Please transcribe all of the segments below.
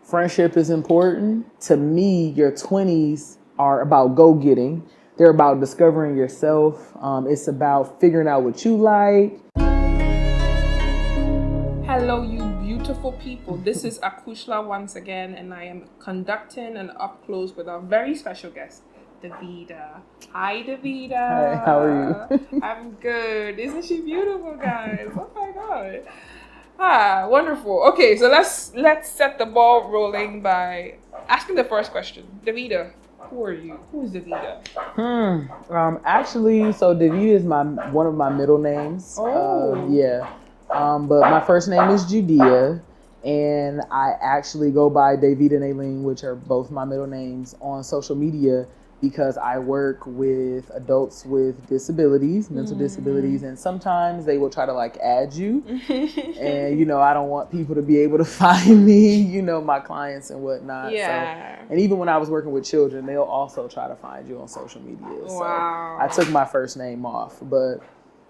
friendship is important. To me, your 20s are about go-getting. They're about discovering yourself. It's about figuring out what you like. Hello, you beautiful people. This is Akushla once again, and I am conducting an up close with our very special guest, Davida. Hi, Davida. Hi, how are you? I'm good. Isn't she beautiful, guys? Oh my god. Wonderful. Okay, so let's set the ball rolling by asking the first question. Davida, who are you? Who is Davida? Actually, so Davida is one of my middle names. Oh. Yeah. But my first name is Judea, and I actually go by Davida and Aileen, which are both my middle names, on social media because I work with adults with disabilities, mental disabilities, and sometimes they will try to add you. And, I don't want people to be able to find me, my clients and whatnot. Yeah. So, and even when I was working with children, they'll also try to find you on social media. Wow. So I took my first name off, but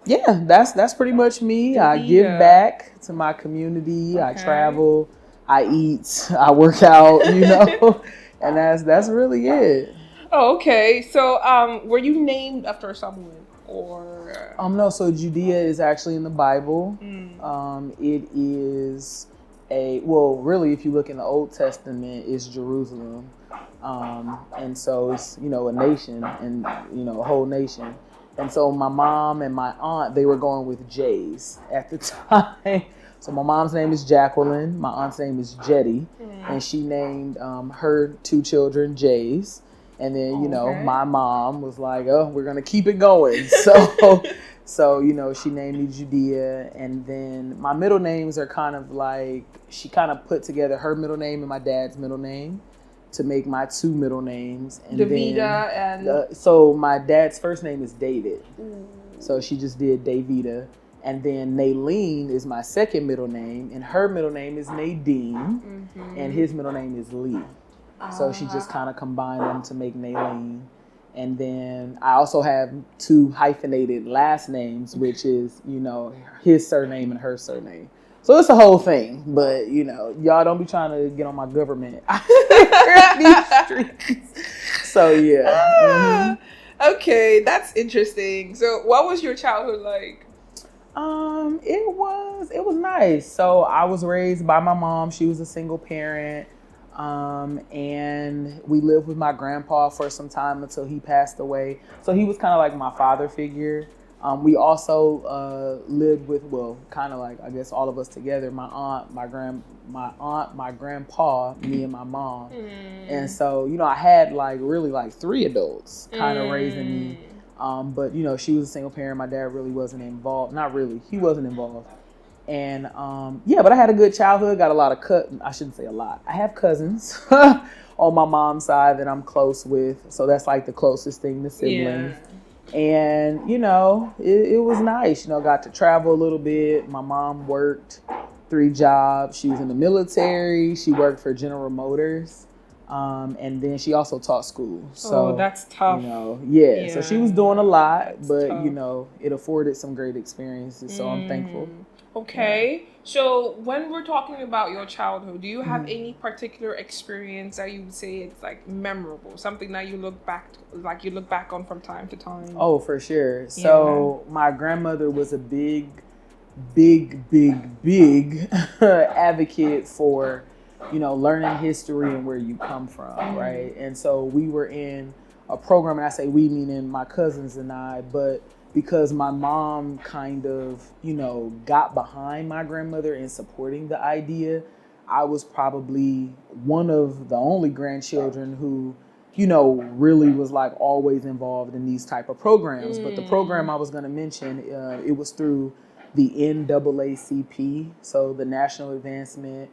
yeah, that's pretty much me. Davida. I give back to my community. Okay. I travel, I eat, I work out, and that's really it. Oh, okay. So, were you named after someone or? No. So Judea is actually in the Bible. It is really, if you look in the Old Testament, it's Jerusalem, and so it's a nation and a whole nation. And so my mom and my aunt, they were going with J's at the time. So my mom's name is Jacqueline. My aunt's name is Jetty. And she named her two children J's. And then, my mom was like, oh, we're going to keep it going. So, she named me Judea. And then my middle names are kind of she kind of put together her middle name and my dad's middle name to make my two middle names. And Davida and... so my dad's first name is David. So she just did Davida. And then Naileen is my second middle name. And her middle name is Nadine. And his middle name is Lee. So she just kind of combined them to make Naileen. And then I also have two hyphenated last names, which is, his surname and her surname. So it's a whole thing, but y'all don't be trying to get on my government. So yeah. Okay, that's interesting. So what was your childhood like? It was nice. So I was raised by my mom. She was a single parent. And we lived with my grandpa for some time until he passed away. So he was kind of like my father figure. We also lived with, I guess all of us together, my aunt, my grandpa, me and my mom. And so, I had really three adults kind of raising me. But, she was a single parent. My dad really wasn't involved. Not really. He wasn't involved. And, but I had a good childhood, got a lot of I shouldn't say a lot. I have cousins on my mom's side that I'm close with. So that's the closest thing to siblings. Yeah. And, it was nice, got to travel a little bit. My mom worked 3 jobs. She was in the military. She worked for General Motors. And then she also taught school. So that's tough. Yeah. So she was doing a lot, but tough. It afforded some great experiences. So I'm thankful. Okay. Yeah. So when we're talking about your childhood, do you have any particular experience that you would say it's memorable, something that you look back on from time to time? Oh, for sure. So my grandmother was a big advocate for, learning history and where you come from, right? And so we were in a program, and I say we meaning my cousins and I, but because my mom kind of, got behind my grandmother in supporting the idea, I was probably one of the only grandchildren who, really was always involved in these type of programs. But the program I was going to mention, it was through the NAACP, so the National Advancement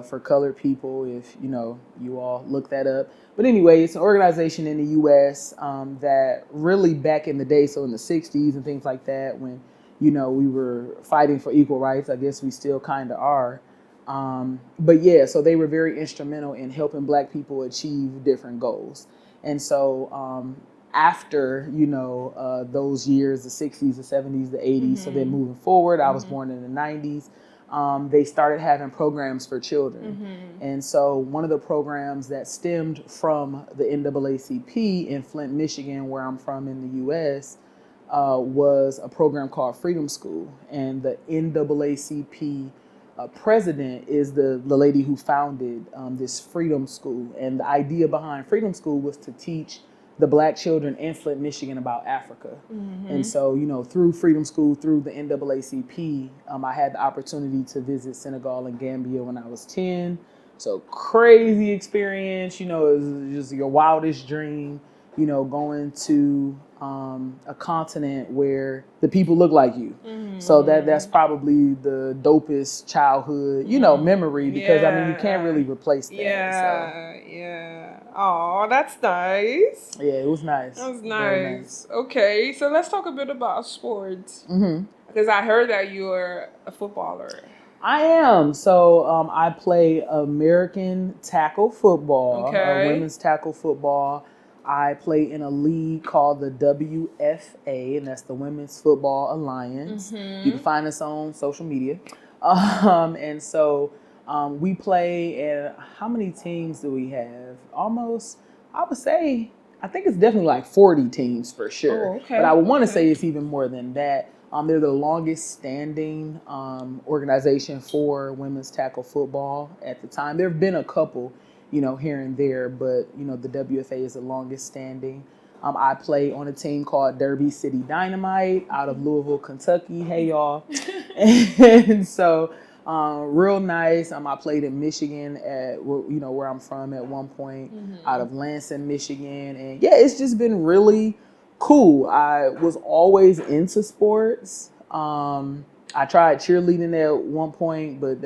for Colored People, if you all look that up. But anyway, it's an organization in the U.S. That really back in the day, so in the 60s and things like that, when we were fighting for equal rights, I guess we still kind of are. But yeah, so they were very instrumental in helping Black people achieve different goals. And so after those years, the 60s, the 70s, the 80s, so then moving forward, I was born in the 90s. they started having programs for children. And so one of the programs that stemmed from the NAACP in Flint, Michigan, where I'm from in the U.S., was a program called Freedom School. And the NAACP president is the lady who founded this Freedom School. And the idea behind Freedom School was to teach the Black children in Flint, Michigan about Africa. And so, through Freedom School, through the NAACP, I had the opportunity to visit Senegal and Gambia when I was 10. So crazy experience, it was just your wildest dream, going to a continent where the people look like you. So that's probably the dopest childhood, memory, because you can't really replace that. Yeah. Oh, that's nice. Yeah, it was nice. That was nice. Okay, so let's talk a bit about sports. Because I heard that you're a footballer. I am. So I play American tackle football, women's tackle football. I play in a league called the WFA, and that's the Women's Football Alliance. You can find us on social media. And so we play, and how many teams do we have? Almost, I would say, I think it's definitely like 40 teams for sure. But I would want to say it's even more than that. They're the longest standing organization for women's tackle football at the time. There have been a couple, here and there, but, the WFA is the longest standing. I play on a team called Derby City Dynamite out of Louisville, Kentucky. Hey, y'all. And so real nice. I played in Michigan at, where I'm from at one point, out of Lansing, Michigan. And yeah, it's just been really cool. I was always into sports. I tried cheerleading at one point, but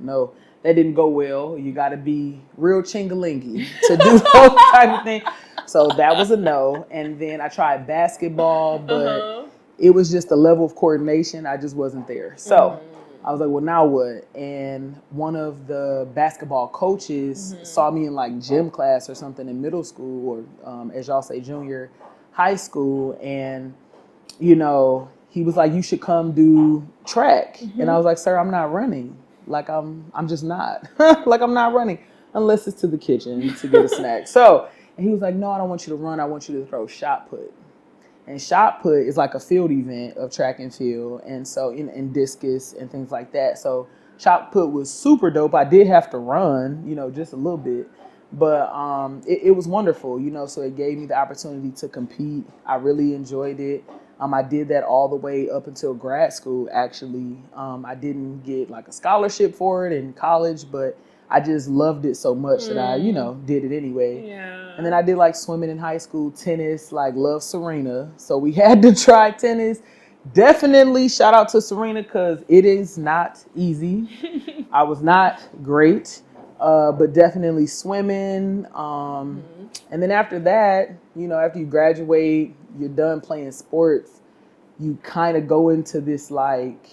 no, that didn't go well. You got to be real chingalingy to do those type of things. So that was a no. And then I tried basketball, but it was just the level of coordination. I just wasn't there. So I was like, well, now what? And one of the basketball coaches saw me in like gym class or something in middle school, or as y'all say, junior high school. And, he was like, you should come do track. And I was like, sir, I'm not running. Like, I'm just not. Like, I'm not running unless it's to the kitchen to get a snack. So, and he was like, no, I don't want you to run. I want you to throw shot put. And shot put is like a field event of track and field. And so, in discus and things like that. So, shot put was super dope. I did have to run, just a little bit. But it was wonderful, so it gave me the opportunity to compete. I really enjoyed it. I did that all the way up until grad school, actually. I didn't get like a scholarship for it in college, but I just loved it so much that I, did it anyway. Yeah. And then I did like swimming in high school, tennis, like love Serena. So we had to try tennis. Definitely shout out to Serena because it is not easy. I was not great. But definitely swimming. And then after that, after you graduate, you're done playing sports, you kind of go into this like,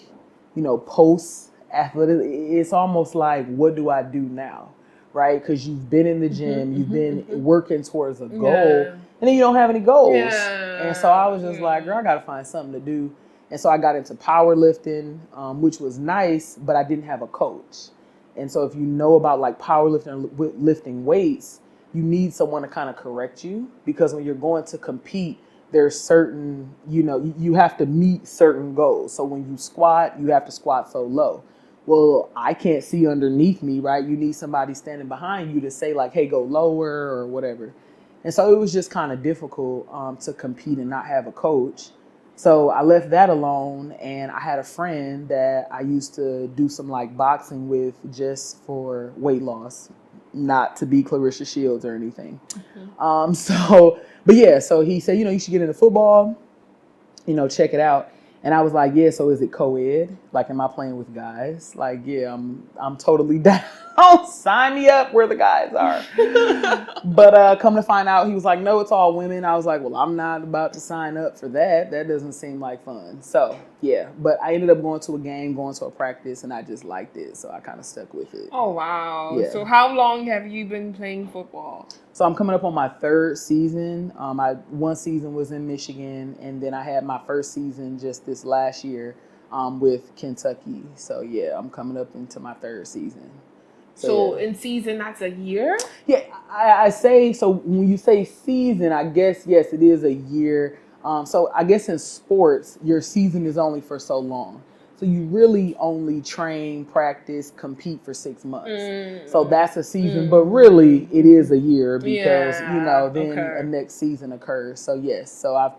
post athletic. It's almost like, what do I do now? Right? Because you've been in the gym, you've been working towards a goal, and then you don't have any goals. And so I was just like, girl, I got to find something to do. And so I got into powerlifting, which was nice, but I didn't have a coach. And so if you know about like powerlifting or lifting weights, you need someone to kind of correct you, because when you're going to compete, there's certain, you have to meet certain goals. So when you squat, you have to squat so low. Well, I can't see underneath me, right? You need somebody standing behind you to say like, hey, go lower or whatever. And so it was just kind of difficult to compete and not have a coach. So I left that alone, and I had a friend that I used to do some like boxing with just for weight loss, not to be Clarissa Shields or anything. So he said, you should get into football, check it out. And I was like, yeah, so is it co-ed? Like, am I playing with guys? Like, yeah, I'm totally down. Sign me up where the guys are. But come to find out, he was like, no, it's all women. I was like, well, I'm not about to sign up for that. That doesn't seem like fun. So, yeah. But I ended up going to a game, going to a practice, and I just liked it. So I kind of stuck with it. Oh, wow. Yeah. So how long have you been playing football? So I'm coming up on my third season. One season was in Michigan, and then I had my first season just this last year with Kentucky. So yeah, I'm coming up into my third season. So yeah. in season, that's a year? Yeah, I say, so when you say season, I guess, yes, it is a year. So I guess in sports, your season is only for so long. So you really only train, practice, compete for 6 months. So that's a season, but really it is a year because, then a next season occurs. So yes, so I've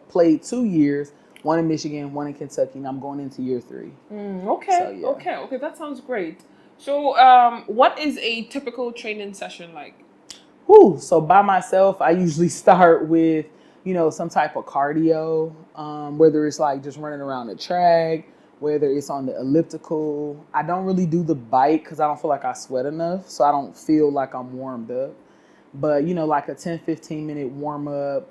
played 2 years, one in Michigan, one in Kentucky, and I'm going into year 3. Okay, So, yeah. okay, that sounds great. So what is a typical training session like? So by myself, I usually start with, some type of cardio, whether it's like just running around the track, whether it's on the elliptical. I don't really do the bike because I don't feel like I sweat enough, so I don't feel like I'm warmed up. But, like a 10, 15-minute warm up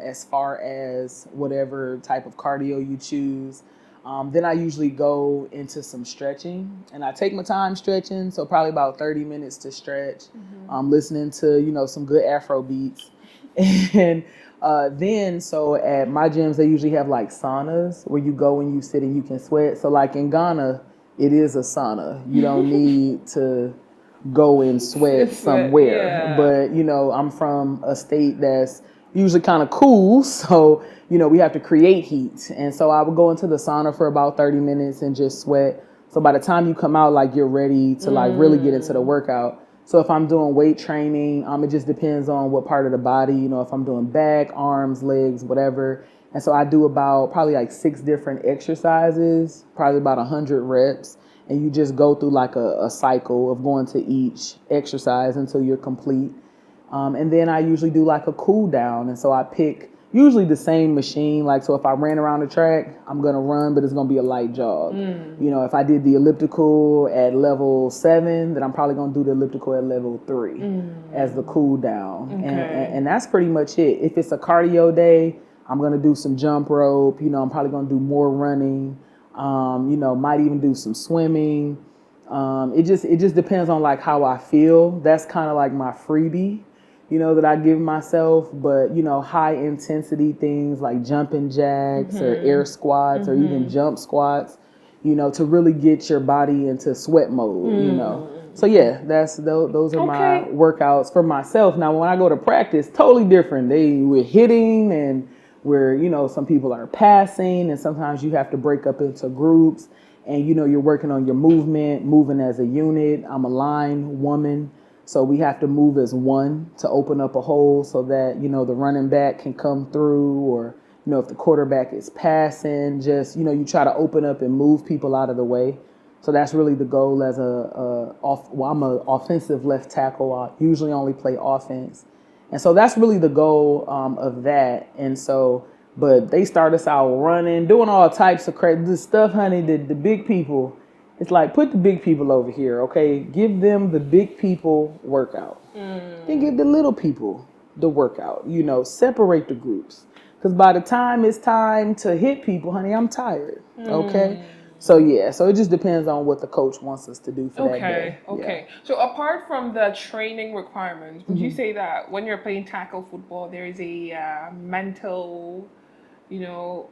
as far as whatever type of cardio you choose. Then I usually go into some stretching, and I take my time stretching, so probably about 30 minutes to stretch. Listening to, some good Afro beats. And then, so at my gyms, they usually have like saunas where you go and you sit and you can sweat. So like in Ghana, it is a sauna. You don't need to go and sweat somewhere. Yeah. But, I'm from a state that's usually kind of cool. So, we have to create heat. And so I would go into the sauna for about 30 minutes and just sweat. So by the time you come out, like you're ready to like really get into the workout. So if I'm doing weight training, it just depends on what part of the body, if I'm doing back, arms, legs, whatever. And so I do about probably like 6 different exercises, probably about 100 reps. And you just go through like a cycle of going to each exercise until you're complete. And then I usually do like a cool down. And so I pick usually the same machine. Like, so if I ran around the track, I'm going to run, but it's going to be a light jog. If I did the elliptical at level 7, then I'm probably going to do the elliptical at level 3 as the cool down. Okay. And that's pretty much it. If it's a cardio day, I'm going to do some jump rope. I'm probably going to do more running. Might even do some swimming. It just depends on like how I feel. That's kind of like my freebie, that I give myself. But, high intensity things like jumping jacks or air squats or even jump squats, to really get your body into sweat mode, So yeah, those are my workouts for myself. Now, when I go to practice, totally different. We're hitting and where, some people are passing, and sometimes you have to break up into groups and, you're working on your moving as a unit. I'm a line woman, so we have to move as one to open up a hole so that, the running back can come through, or, if the quarterback is passing, just, you try to open up and move people out of the way. So that's really the goal as I'm an offensive left tackle. I usually only play offense. And so that's really the goal of that. And so, but they start us out running, doing all types of crazy stuff, honey. The big people, it's like, put the big people over here, okay? Give them the big people workout. Then give the little people the workout. Separate the groups. Because by the time it's time to hit people, honey, I'm tired, okay? So yeah, so it just depends on what the coach wants us to do for that day. Okay. So apart from the training requirements, would you say that when you're playing tackle football, there is a mental, your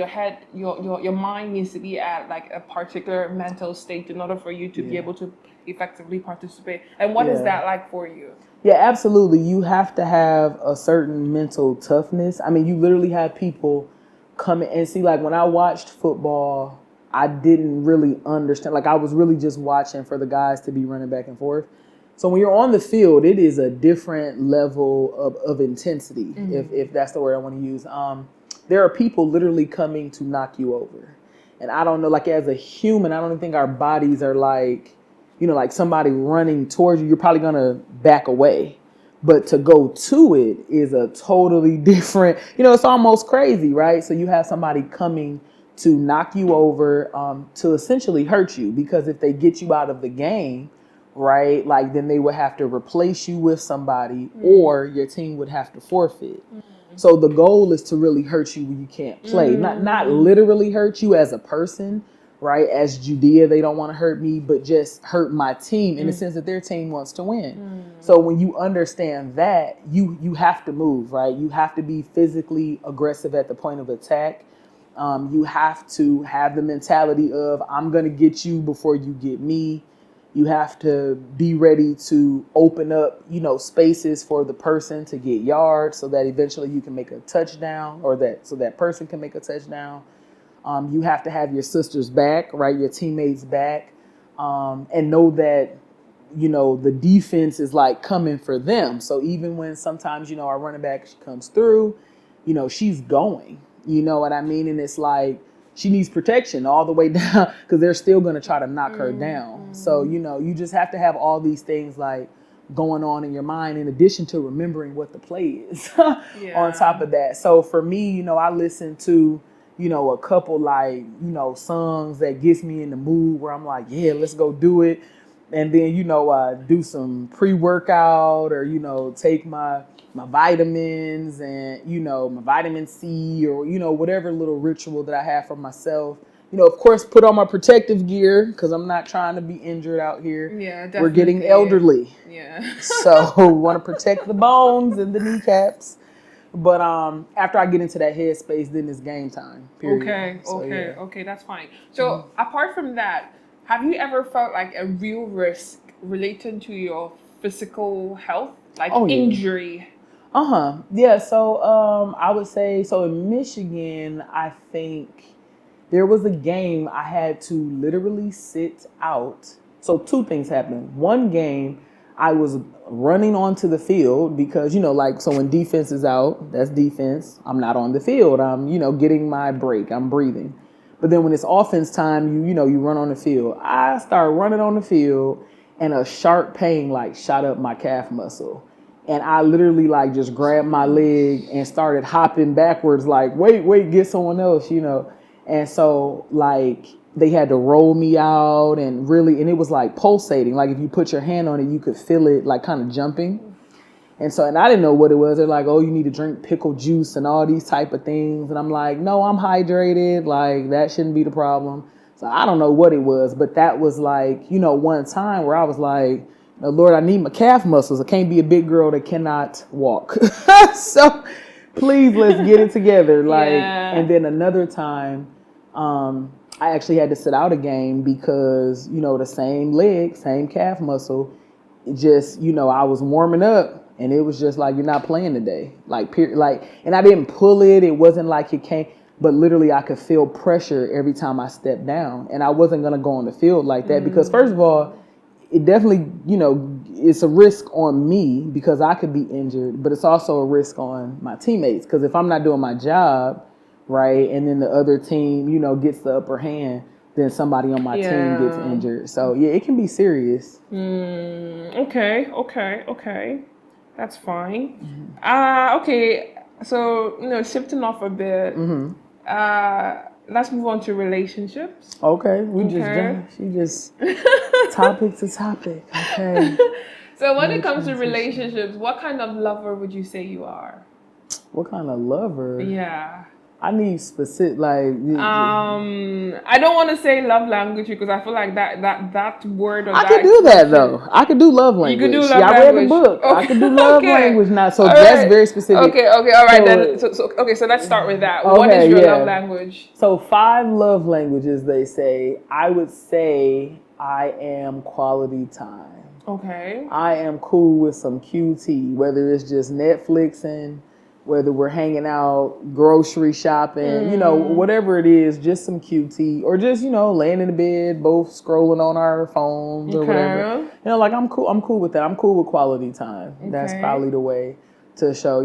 head, your mind needs to be at like a particular mental state in order for you to be able to effectively participate? And what is that like for you? Yeah, absolutely. You have to have a certain mental toughness. I mean, you literally have people come and see, like when I watched football, I didn't really understand. Like I was really just watching for the guys to be running back and forth. So when you're on the field, it is a different level of intensity, if that's the word I want to use. There are people literally coming to knock you over. And I don't know, like as a human, I don't even think our bodies are like, like somebody running towards you, you're probably going to back away. But to go to it is a totally different, it's almost crazy, right? So you have somebody coming to knock you over, to essentially hurt you, because if they get you out of the game, right, like then they would have to replace you with somebody or your team would have to forfeit. So the goal is to really hurt you when you can't play, not literally hurt you as a person, right? As Judea, they don't want to hurt me, but just hurt my team in the sense that their team wants to win. So when you understand that, you have to move, right? You have to be physically aggressive at the point of attack. You have to have the mentality of, I'm going to get you before you get me. You have to be ready to open up, spaces for the person to get yards so that eventually you can make a touchdown, or so that person can make a touchdown. You have to have your sisters back, right? Your teammates back, and know that, the defense is like coming for them. So even when sometimes, our running back comes through, she's going, you know what I mean? And it's like, she needs protection all the way down because they're still going to try to knock her down. So, you just have to have all these things like going on in your mind in addition to remembering what the play is on top of that. So for me, I listen to, a couple like, songs that gets me in the mood where I'm like, yeah, let's go do it. And then, do some pre-workout or, take my vitamins and, my vitamin C or, whatever little ritual that I have for myself. Of course, put on my protective gear because I'm not trying to be injured out here. Yeah, definitely. We're getting elderly. Yeah. So we want to protect the bones and the kneecaps. But after I get into that headspace, then it's game time. Period. Okay, that's fine. So apart from that, have you ever felt like a real risk related to your physical health, like injury? Yeah. So I would say, so in Michigan, I think there was a game I had to literally sit out. So two things happened. One game, I was running onto the field because, so when defense is out, that's defense. I'm not on the field. I'm, getting my break. I'm breathing. But then when it's offense time, you run on the field. I start running on the field and a sharp pain like shot up my calf muscle. And I literally like just grabbed my leg and started hopping backwards like, wait, get someone else, And so like they had to roll me out and it was like pulsating. Like if you put your hand on it, you could feel it like kind of jumping. And I didn't know what it was. They're like, oh, you need to drink pickle juice and all these type of things. And I'm like, no, I'm hydrated. Like that shouldn't be the problem. So I don't know what it was, but that was like, one time where I was like, Lord, I need my calf muscles. I can't be a big girl that cannot walk. So please, let's get it together. And then another time, I actually had to sit out a game because, the same leg, same calf muscle, just, I was warming up and it was just like, you're not playing today. And I didn't pull it. It wasn't like it came, but literally I could feel pressure every time I stepped down. And I wasn't going to go on the field like that because first of all, it definitely, it's a risk on me because I could be injured, but it's also a risk on my teammates because if I'm not doing my job, right, and then the other team, gets the upper hand, then somebody on my team gets injured. So, it can be serious. Okay. That's fine. Okay, so, shifting off a bit, let's move on to relationships. Okay, she just topic to topic. Okay. So when it comes to relationships, what kind of lover would you say you are? What kind of lover? Yeah. I need specific, I don't want to say love language because I feel like that word or I could do that though. I could do love language. You could do love language. I read the book. Okay. I could do love language now. So that's very specific. Okay, all right then. So let's start with that. What is your love language? So 5 love languages, they say. I would say I am quality time. Okay. I am cool with some QT, whether it's just Netflixing, whether we're hanging out, grocery shopping, whatever it is, just some QT, or just, laying in the bed, both scrolling on our phones or whatever. I'm cool with that. I'm cool with quality time. Okay. That's probably the way to show,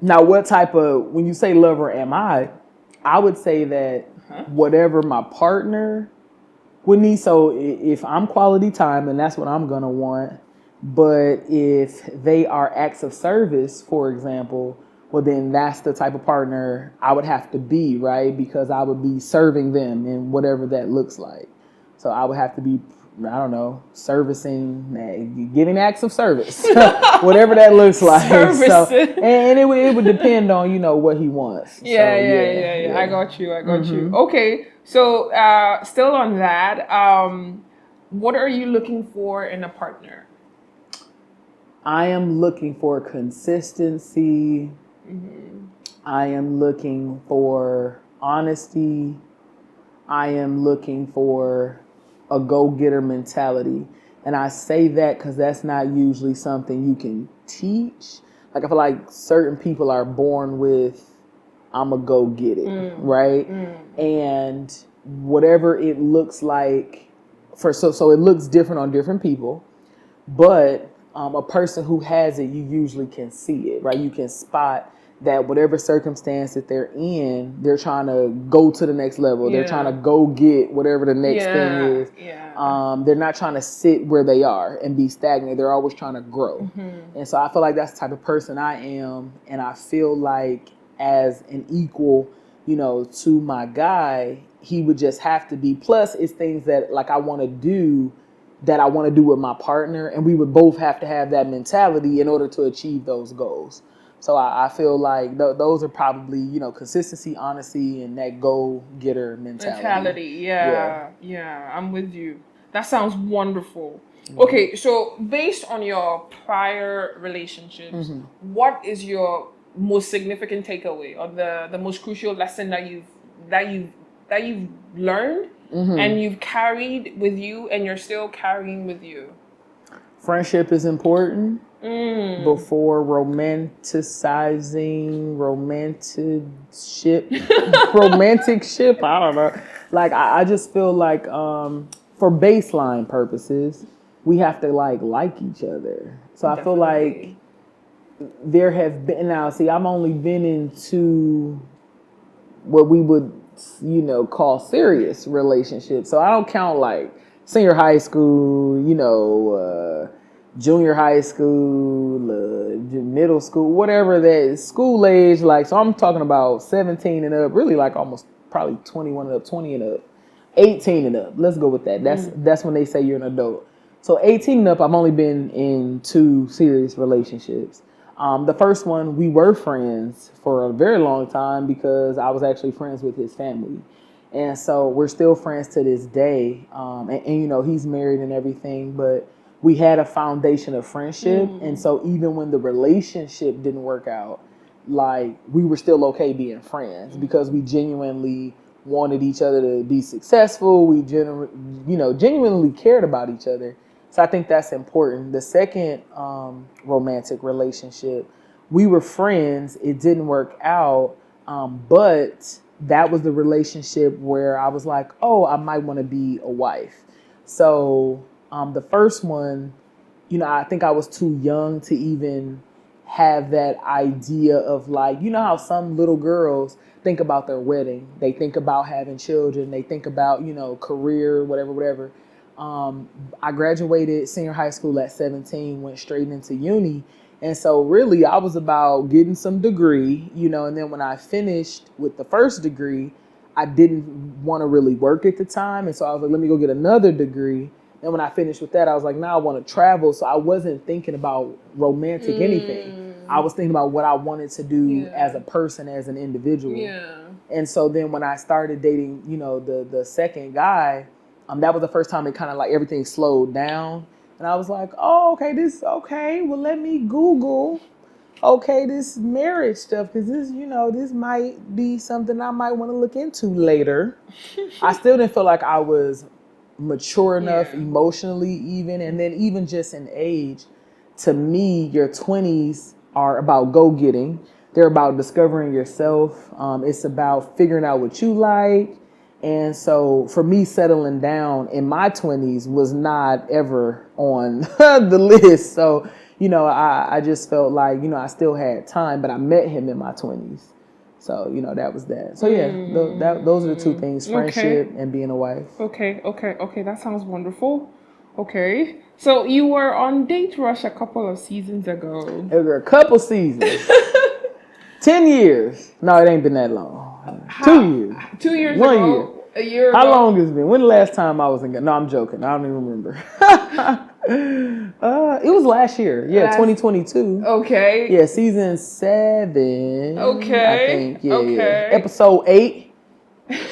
Now, what type of, when you say lover am I would say that whatever my partner would need, so if I'm quality time, then that's what I'm going to want. But if they are acts of service, for example, well, then that's the type of partner I would have to be, right? Because I would be serving them in whatever that looks like. So I would have to be, servicing, giving acts of service, whatever that looks like. So, and it would depend on, what he wants. Yeah. I got you. Okay. So still on that, what are you looking for in a partner? I am looking for consistency. I am looking for honesty. I am looking for a go-getter mentality. And I say that because that's not usually something you can teach. Like, I feel like certain people are born with, I'm a go get it, right? And whatever it looks like, so it looks different on different people, but a person who has it, you usually can see it, right? You can spot that whatever circumstance that they're in, they're trying to go to the next level. They're trying to go get whatever the next thing is. They're not trying to sit where they are and be stagnant. They're always trying to grow. And so I feel like that's the type of person I am. And I feel like as an equal, to my guy, he would just have to be. Plus, it's things that like I want to do that I want to do with my partner. And we would both have to have that mentality in order to achieve those goals. So I feel like those are probably, consistency, honesty, and that go-getter mentality. Yeah, I'm with you. That sounds wonderful. Okay, so based on your prior relationships, what is your most significant takeaway or the most crucial lesson that you've learned and you've carried with you and you're still carrying with you? Friendship is important. Before romantic ship. I don't know. Like, I just feel like for baseline purposes, we have to like each other. So I feel like there have been, now see, I've only been into what we would, call serious relationships. So I don't count like senior high school, junior high school, middle school, whatever that is, school age. Like, so I'm talking about 17 and up, really like almost probably 21 and up, 20 and up, 18 and up. Let's go with that. That's when they say you're an adult. So 18 and up, I've only been in 2 serious relationships. The first one, we were friends for a very long time because I was actually friends with his family. And so we're still friends to this day. And he's married and everything, but we had a foundation of friendship. And so even when the relationship didn't work out, like, we were still okay being friends because we genuinely wanted each other to be successful. We genuinely cared about each other. So I think that's important. The second romantic relationship, we were friends. It didn't work out. But that was the relationship where I was like, oh, I might want to be a wife. So the first one, I think I was too young to even have that idea of like, how some little girls think about their wedding. They think about having children. They think about, career, whatever. I graduated senior high school at 17, went straight into uni. And so really I was about getting some degree, and then when I finished with the first degree, I didn't want to really work at the time. And so I was like, let me go get another degree. And when I finished with that, I was like, now I want to travel. So I wasn't thinking about romantic anything. I was thinking about what I wanted to do as a person, as an individual. And so then when I started dating, the second guy, that was the first time it kind of like everything slowed down. And I was like, oh, okay. Well, let me Google, this marriage stuff. Because this might be something I might want to look into later. I still didn't feel like I was mature enough emotionally even. And then even just in age, to me, your 20s are about go-getting. They're about discovering yourself. It's about figuring out what you like. And so for me, settling down in my 20s was not ever on the list. So, I just felt like, I still had time, but I met him in my 20s. So, that was that. So, those are the 2 things, friendship and being a wife. Okay. That sounds wonderful. Okay. So you were on Date Rush a couple of seasons ago. It was a couple seasons. 10 years. No, it ain't been that long. 2 years. 2 years 1 ago. year. A year ago. How long has it been? When the last time I was in? No, I'm joking. I don't even remember. It was last year. Yeah, 2022. Okay. Yeah, season 7. Okay. I think. Yeah. Okay. Yeah. Episode 8.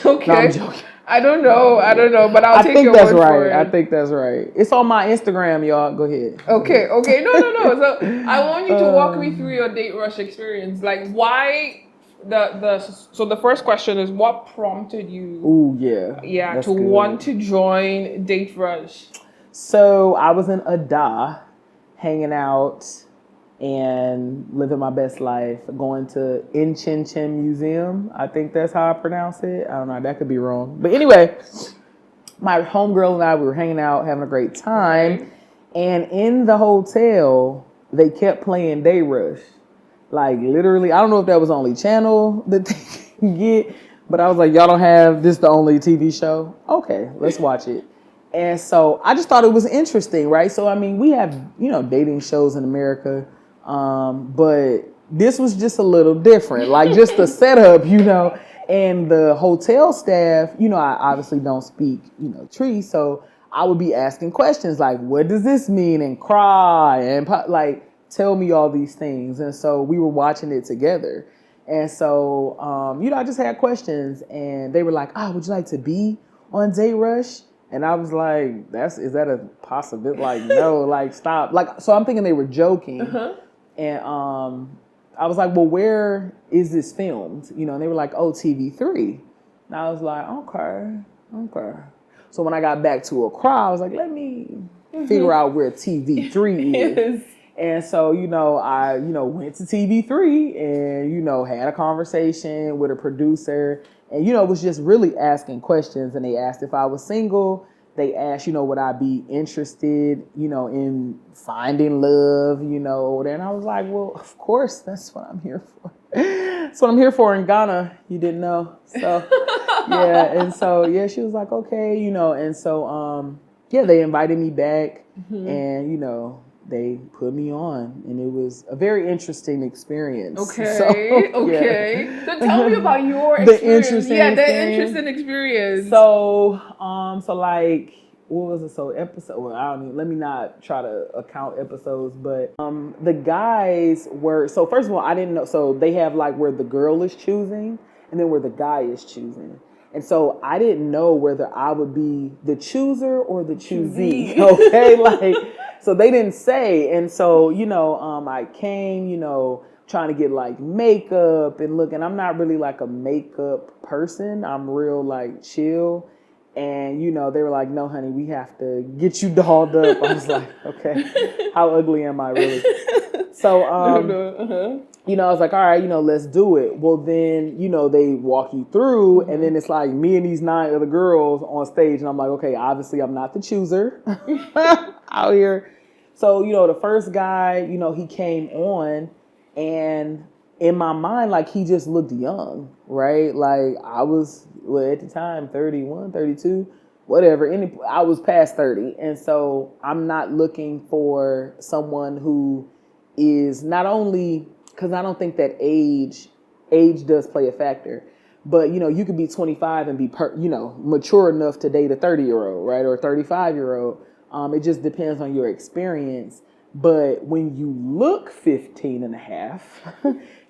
Okay. No, I'm joking. I don't know, but I'll take your word for it. I think that's right. It's on my Instagram, y'all. Go ahead. Okay. No. So I want you to walk me through your Date Rush experience. Like, why So the first question is, what prompted you? Ooh, yeah. Yeah, That's to good. want to join Date Rush. So I was in Ada, hanging out and living my best life, going to In Chin Chin Museum. I think that's how I pronounce it. I don't know, that could be wrong. But anyway, my homegirl and I, we were hanging out, having a great time. Okay. And in the hotel, they kept playing Day Rush. Like literally, I don't know if that was the only channel that they could get, but I was like, y'all don't have this the only TV show? Okay, let's watch it. And so I just thought it was interesting, right? So I mean, we have, dating shows in America, but this was just a little different. Like just the setup, and the hotel staff, I obviously don't speak, Tree, so I would be asking questions like, what does this mean? And cry and like, tell me all these things. And so we were watching it together. And so, I just had questions and they were like, would you like to be on Date Rush? And I was like, is that a possibility? Like, no, like, stop. Like, so I'm thinking they were joking. Uh-huh. And I was like, well, where is this filmed? And they were like, TV3. And I was like, okay. So when I got back to Accra, I was like, let me figure out where TV3 is. Yes. And so, I, went to TV3 and, had a conversation with a producer and, was just really asking questions. And they asked if I was single. They asked, would I be interested, in finding love, and I was like, well, of course, that's what I'm here for. That's what I'm here for in Ghana. You didn't know. So, yeah. And so, yeah, she was like, okay, and so, they invited me back and, they put me on, and it was a very interesting experience. Okay, So, okay. Yeah. So tell me about your experience. Interesting Experience. So, like, what was it? So episode. Well, I don't even. Let me not try to account episodes, but the guys were. So first of all, I didn't know. So they have like where the girl is choosing, and then where the guy is choosing. And so I didn't know whether I would be the chooser or the choosee. Okay, like. So they didn't say. And so, I came, trying to get like makeup and look, and I'm not really like a makeup person. I'm real like chill. And, they were like, no, honey, we have to get you dolled up. I was like, okay, how ugly am I really? So, I was like, all right, let's do it. Well, then, they walk you through and then it's like me and these 9 other girls on stage. And I'm like, okay, obviously I'm not the chooser out here. So, the first guy, he came on and in my mind, like he just looked young, right? Like I was, at the time, 31, 32, whatever. I was past 30. And so I'm not looking for someone who is not only, because I don't think that age does play a factor, but you could be 25 and be mature enough to date a 30-year-old, right? Or a 35-year-old. It just depends on your experience. But when you look 15 and a half,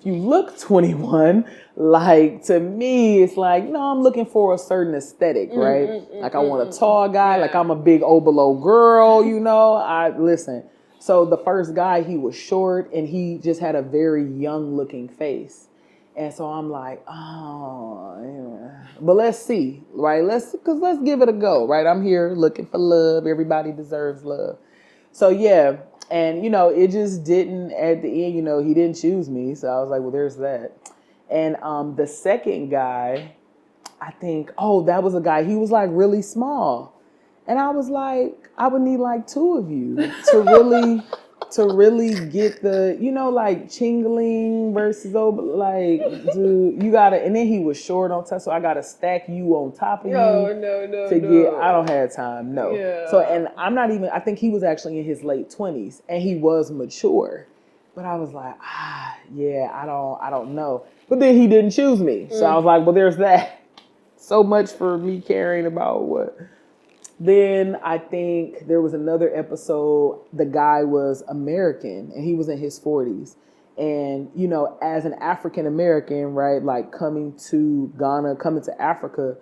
you look 21, like to me, it's like, I'm looking for a certain aesthetic, right? Like I want a tall guy, like I'm a big obolo girl, listen. So the first guy, he was short and he just had a very young looking face. And so I'm like, yeah. But let's see, right? Let's give it a go, right? I'm here looking for love. Everybody deserves love. So yeah. And, it just didn't, at the end, he didn't choose me. So I was like, well, there's that. And the second guy, I think, that was a guy, he was like really small. And I was like, I would need like 2 of you to really get the, like Chingling versus dude, you gotta, and then he was short on top, so I gotta stack you on top of you. I don't have time, no. Yeah. So, and I'm not even, I think he was actually in his late 20s and he was mature, but I was like, yeah, I don't know. But then he didn't choose me. So I was like, well, there's that. So much for me caring about what. Then I think there was another episode, the guy was American and he was in his 40s. And, as an African American, right, like coming to Ghana, coming to Africa,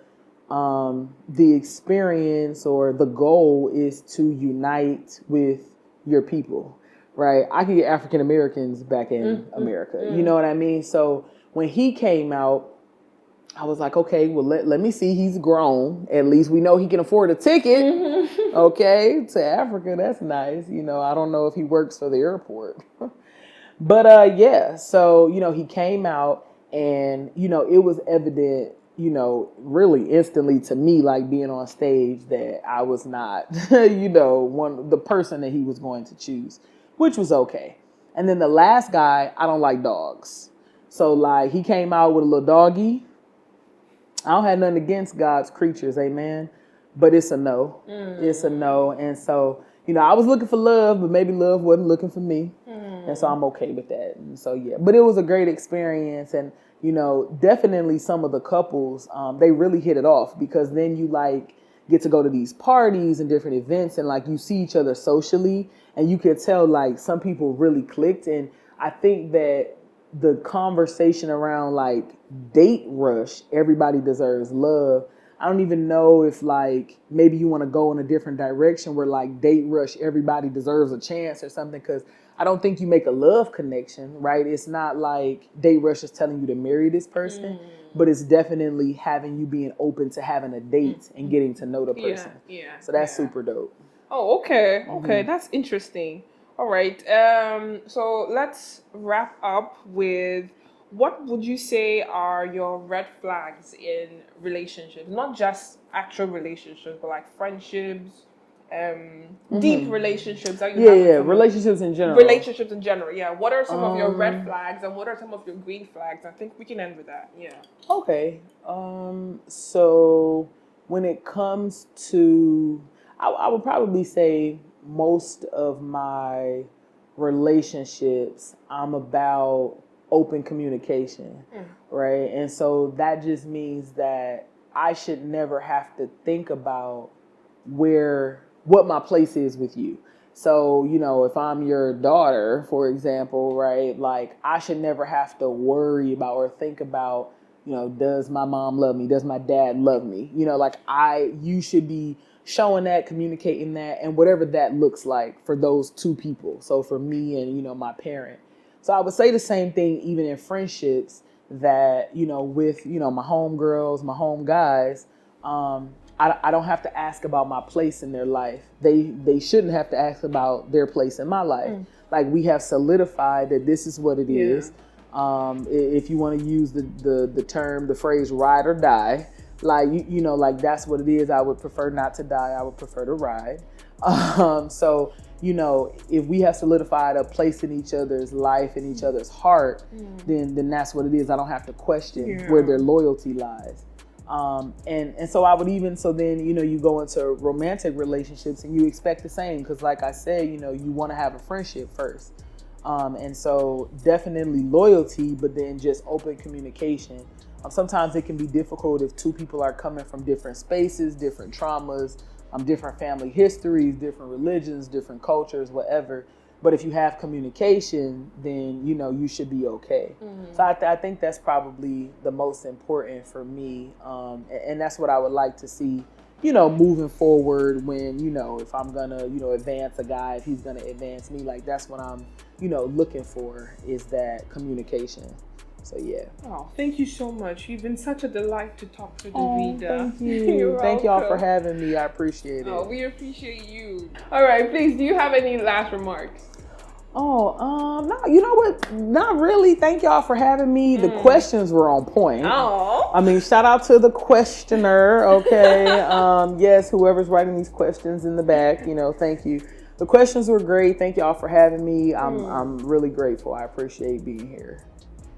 the experience or the goal is to unite with your people, right? I can get African Americans back in America. You know what I mean? So when he came out, I was like, okay, well, let me see. He's grown. At least we know he can afford a ticket. Okay, to Africa. That's nice. You know, I don't know if he works for the airport. But yeah, so, you know, he came out and, you know, it was evident, you know, really instantly to me, like being on stage, that I was not, you know, the person that he was going to choose, which was okay. And then the last guy, I don't like dogs. So like he came out with a little doggy. I don't have nothing against God's creatures, amen. But it's a no. It's a no. And so, you know, I was looking for love, but maybe love wasn't looking for me. And so I'm okay with that. And so, yeah, but it was a great experience. And, you know, definitely some of the couples, they really hit it off, because then you like get to go to these parties and different events and like you see each other socially, and you could tell like some people really clicked. And I think that the conversation around like date rush, everybody deserves love. I don't even know if like maybe you want to go in a different direction where like date rush, everybody deserves a chance or something, because I don't think you make a love connection, right? It's not like date rush is telling you to marry this person, but it's definitely having you being open to having a date and getting to know the person. Yeah. So that's super dope. Oh, okay. Okay, that's interesting. All right. So let's wrap up with, what would you say are your red flags in relationships? Not just actual relationships, but like friendships, deep relationships that you have. Yeah, relationships in general. Relationships in general, yeah. What are some of your red flags and what are some of your green flags? I think we can end with that, yeah. Okay. So when it comes to, I would probably say most of my relationships, I'm about open communication, right? And so that just means that I should never have to think about what my place is with you. So, you know, if I'm your daughter, for example, right, like I should never have to worry about or think about, you know, does my mom love me? Does my dad love me? You know, like you should be showing that, communicating that, and whatever that looks like for those two people. So for me and, you know, my parent. So I would say the same thing even in friendships, that, you know, with, you know, my home girls, my home guys, I don't have to ask about my place in their life. They shouldn't have to ask about their place in my life. Like we have solidified that this is what it is. If you want to use the phrase ride or die, like, you know, like that's what it is. I would prefer not to die. I would prefer to ride. So, you know, if we have solidified a place in each other's life, in each other's heart, then that's what it is. I don't have to question where their loyalty lies. And so I would then, you know, you go into romantic relationships and you expect the same, because like I said, you know, you want to have a friendship first. And so definitely loyalty, but then just open communication. Sometimes it can be difficult if two people are coming from different spaces, different traumas, different family histories, different religions, different cultures, whatever. But if you have communication, then, you know, you should be okay. So I think that's probably the most important for me. And that's what I would like to see, you know, moving forward when, you know, if I'm going to, you know, advance a guy, if he's going to advance me, like that's what I'm, you know, looking for, is that communication. So, yeah. Oh, thank you so much. You've been such a delight to talk to, Davida. Thank you. Thank y'all for having me. I appreciate it. Oh, we appreciate you. All right, please, do you have any last remarks? No, you know what? Not really. Thank y'all for having me. The questions were on point. Oh. I mean, shout out to the questioner, okay? Yes, whoever's writing these questions in the back, you know, thank you. The questions were great. Thank y'all for having me. I'm really grateful. I appreciate being here.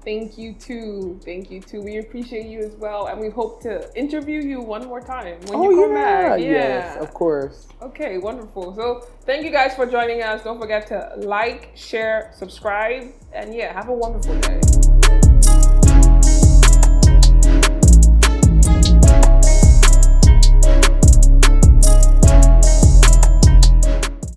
Thank you too. Thank you too. We appreciate you as well, and we hope to interview you one more time when you come back. Yeah, yes, of course. Okay, wonderful. So thank you guys for joining us. Don't forget to like, share, subscribe, and yeah, have a wonderful day.